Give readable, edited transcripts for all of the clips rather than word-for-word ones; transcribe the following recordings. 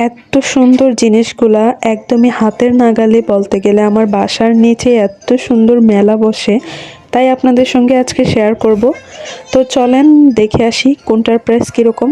এত সুন্দর জিনিসগুলা একদমই হাতের নাগালে বলতে গেলে আমার বাসার নিচে এত সুন্দর মেলা বসে, তাই আপনাদের সঙ্গে আজকে শেয়ার করব। তো চলেন দেখে আসি কোনটার প্রাইস কীরকম।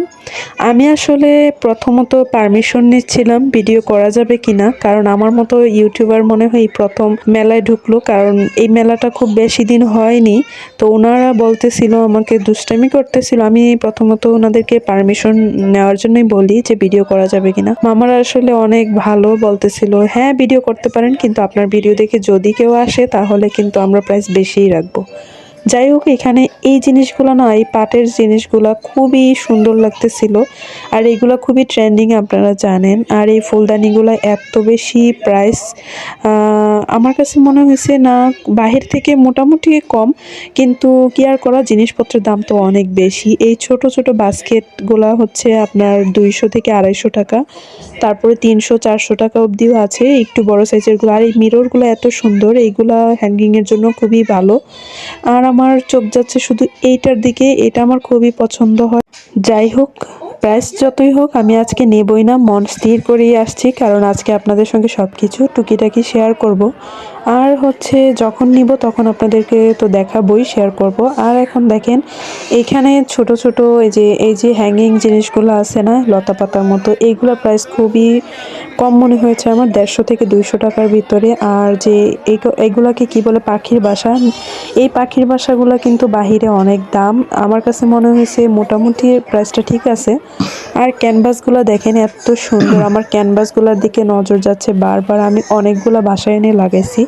আমি আসলে প্রথমত পারমিশন নিচ্ছিলাম ভিডিও করা যাবে কিনা, কারণ আমার মতো ইউটিউবার মনে হয় প্রথম মেলায় ঢুকলো, কারণ এই মেলাটা খুব বেশি দিন হয়নি। তো ওনারা বলতেছিল, আমাকে দুষ্টামি করতেছিল। আমি প্রথমত ওনাদেরকে পারমিশন নেওয়ার জন্যই বলি যে ভিডিও করা যাবে কিনা। মামারা আসলে অনেক ভালো বলতেছিল, হ্যাঁ ভিডিও করতে পারেন, কিন্তু আপনার ভিডিও দেখে যদি কেউ আসে তাহলে কিন্তু আমরা প্রাইস বেশিই রাখবো। যাই হোক, এখানে এই জিনিসগুলো না, এই পাটের জিনিসগুলা খুবই সুন্দর লাগতেছিল, আর এগুলো খুবই ট্রেন্ডিং আপনারা জানেন। আর এই ফুলদানিগুলো এত বেশি প্রাইস, আমার কাছে মনে হয়েছে না বাহির থেকে মোটামুটি কম, কিন্তু কি আর করা, জিনিসপত্রের দাম তো অনেক বেশি। এই ছোট ছোট বাস্কেটগুলা হচ্ছে আপনার 200 থেকে 250 টাকা, তারপরে 300-400 টাকা অবধিও আছে একটু বড় সাইজেরগুলো। আর এই মিররগুলো এত সুন্দর, এইগুলা হ্যাঙ্গিংয়ের জন্য খুবই ভালো। আর আমার চোখ যাচ্ছে শুধু এইটার দিকে, এটা আমার খুবই পছন্দ হয়। যাই হোক, প্রাইস যতই হোক আমি আজকে নেবই না, মন স্থির করেই আসছি, কারণ আজকে আপনাদের সঙ্গে সব কিছু টুকিটাকি শেয়ার করব। আর হচ্ছে যখন নিব তখন আপনাদেরকে তো দেখাবই, শেয়ার করব। আর এখন দেখেন এখানে ছোট ছোট এই যে হ্যাঙ্গিং জিনিসগুলো আছে না, লতা পাতার মতো, এইগুলোর প্রাইস খুবই কম মনে হয়েছে আমার, 150 থেকে 200 টাকার ভিতরে। আর যে এইগুলাকে কি বলে, পাখির বাসা, এই পাখির বাসাগুলো কিন্তু বাহিরে অনেক দাম। আমার কাছে মনে হয়েছে মোটামুটি প্রাইসটা ঠিক আছে। আর ক্যানভাসগুলো দেখেন এত সুন্দর, আমার ক্যানভাসগুলোর দিকে নজর যাচ্ছে বারবার। আমি অনেকগুলো বাসায় এনে লাগাইছি,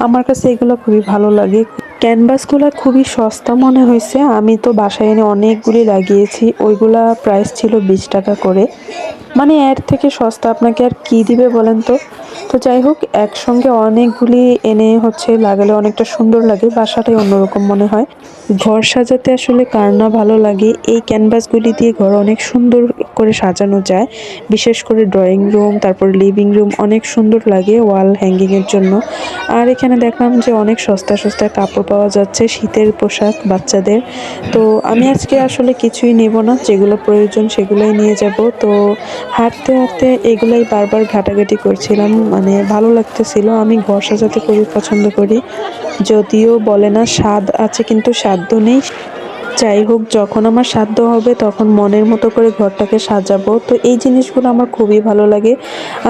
আমার কাছে এগুলো খুবই ভালো লাগে। ক্যানভাসগুলো খুবই সস্তা মনে হয়েছে, আমি তো বাসায় এনে অনেকগুলি লাগিয়েছি। ওইগুলা প্রাইস ছিল 20 টাকা করে, মানে এর থেকে সস্তা আপনাকে আর কি দিবে বলেন তো। তো যাই হোক, একসঙ্গে অনেকগুলি এনে হচ্ছে লাগালে অনেকটা সুন্দর লাগে, বাসাটাই অন্যরকম মনে হয়। ঘর সাজাতে আসলে কার না ভালো লাগে, এই ক্যানভাসগুলি দিয়ে ঘর অনেক সুন্দর করে সাজানো যায়, বিশেষ করে ড্রয়িং রুম, তারপর লিভিং রুম অনেক সুন্দর লাগে ওয়াল হ্যাঙ্গিংয়ের জন্য। আর এখানে দেখলাম যে অনেক সস্তা সস্তা কাপড় পাওয়া যাচ্ছে, শীতের পোশাক বাচ্চাদের। তো আমি আজকে আসলে কিছুই নেব না, যেগুলো প্রয়োজন সেগুলোই নিয়ে যাব। তো হাঁটতে হাঁটতে এগুলাই বারবার ঘাটাঘাটি করছিলাম, মানে ভালো লাগতেছিল। আমি ঘর সাজাতে খুবই পছন্দ করি, যদিও বলে না স্বাদ আছে কিন্তু সাধ্য নেই। যাই হোক, যখন আমার সাধ্য হবে তখন মনের মতো করে ঘরটাকে সাজাবো। তো এই জিনিসগুলো আমার খুবই ভালো লাগে।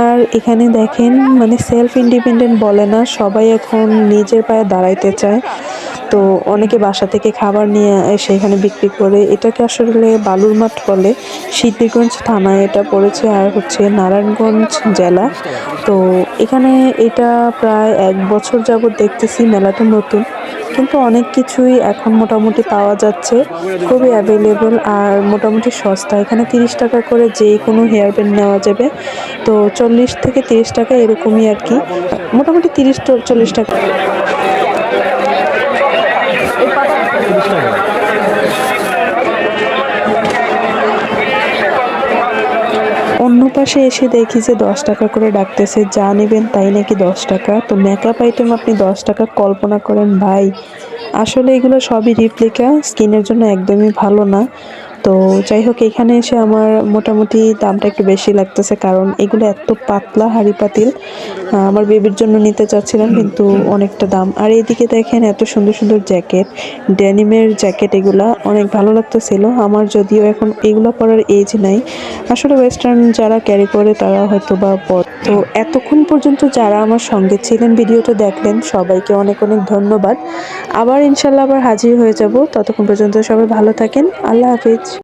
আর এখানে দেখেন, মানে সেলফ ইন্ডিপেন্ডেন্ট বলে না, সবাই এখন নিজের পায়ে দাঁড়াইতে চায়। তো অনেকে বাসা থেকে খাবার নিয়ে এসে এখানে বিক্রি করে। এটাকে আসলে বালুর মাঠ বলে, সিদ্ধিরগঞ্জ থানায় এটা পড়েছে, আর হচ্ছে নারায়ণগঞ্জ জেলা। তো এখানে এটা প্রায় 1 বছর যাবত দেখতেছি, মেলাটা নতুন, কিন্তু অনেক কিছুই এখন মোটামুটি পাওয়া যাচ্ছে, খুবই অ্যাভেলেবল আর মোটামুটি সস্তা। এখানে 30 টাকা করে যে কোনো হেয়ার ব্যান্ড নেওয়া যাবে। তো 40 থেকে 30 টাকা এরকমই আর কি, মোটামুটি 30-40 টাকা। অন্য পাশে এসে দেখি যে 10 টাকা করে ডাকতেছে, যা নেবেন তাই নাকি 10 টাকা। তো মেকআপ আইটেম আপনি 10 টাকা, কল্পনা করেন ভাই। আসলে এগুলো সবই রিপ্লিকা, স্কিনের জন্য একদমই ভালো না। তো যাই হোক, এখানে এসে আমার মোটামুটি দামটা একটু বেশি লাগতেছে, কারণ এগুলো এত পাতলা হাঁড়ি পাতিল। আমার বেবির জন্য নিতে চাচ্ছিলাম, কিন্তু অনেকটা দাম। আর এইদিকে দেখেন এত সুন্দর সুন্দর জ্যাকেট, ডেনিমের জ্যাকেট, এগুলা অনেক ভালো লাগতেছিল আমার, যদিও এখন এগুলো পরার এজ নাই। আসলে ওয়েস্টার্ন যারা ক্যারি করে তারা হয়তো বা পরে। তো এতক্ষণ পর্যন্ত যারা আমার সঙ্গে ছিলেন, ভিডিওটা দেখলেন, সবাইকে অনেক অনেক ধন্যবাদ। আবার ইনশাল্লাহ আবার হাজির হয়ে যাব, ততক্ষণ পর্যন্ত সবাই ভালো থাকেন। আল্লাহ হাফিজ।